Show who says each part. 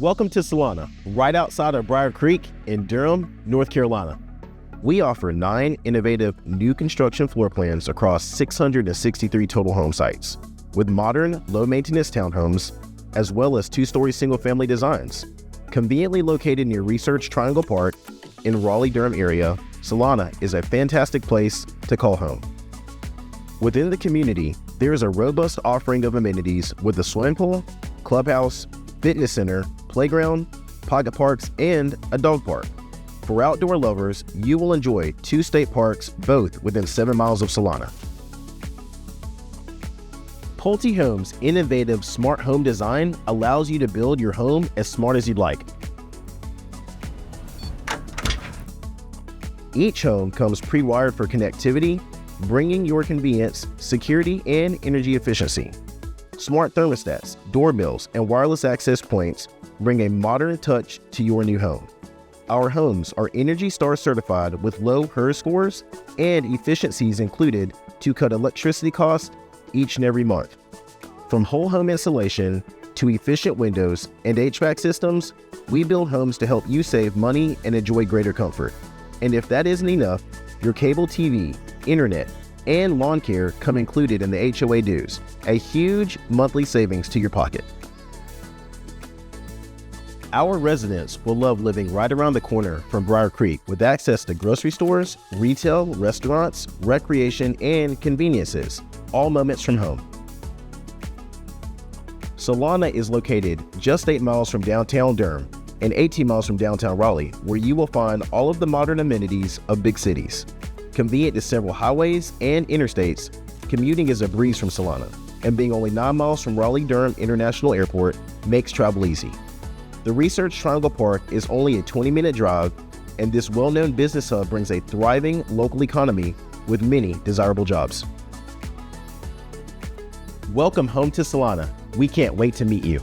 Speaker 1: Welcome to Solana, right outside of Brier Creek in Durham, North Carolina. We offer 9 innovative new construction floor plans across 663 total home sites, with modern, low-maintenance townhomes, as well as 2-story single-family designs. Conveniently located near Research Triangle Park in Raleigh, Durham area, Solana is a fantastic place to call home. Within the community, there is a robust offering of amenities with a swimming pool, clubhouse, fitness center, playground, pocket parks, and a dog park. For outdoor lovers, you will enjoy 2 state parks, both within 7 miles of Solana. Pulte Homes' innovative smart home design allows you to build your home as smart as you'd like. Each home comes pre-wired for connectivity, bringing your convenience, security, and energy efficiency. Smart thermostats, doorbells, and wireless access points bring a modern touch to your new home. Our homes are Energy Star certified with low HERS scores and efficiencies included to cut electricity costs each and every month. From whole home insulation to efficient windows and HVAC systems, we build homes to help you save money and enjoy greater comfort. And if that isn't enough, your cable TV, internet, and lawn care come included in the HOA dues, a huge monthly savings to your pocket. Our residents will love living right around the corner from Brier Creek with access to grocery stores, retail, restaurants, recreation, and conveniences, all moments from home. Solana is located just 8 miles from downtown Durham and 18 miles from downtown Raleigh, where you will find all of the modern amenities of big cities. Convenient to several highways and interstates, commuting is a breeze from Solana, and being only 9 miles from Raleigh-Durham International Airport makes travel easy. The Research Triangle Park is only a 20-minute drive, and this well-known business hub brings a thriving local economy with many desirable jobs. Welcome home to Solana. We can't wait to meet you.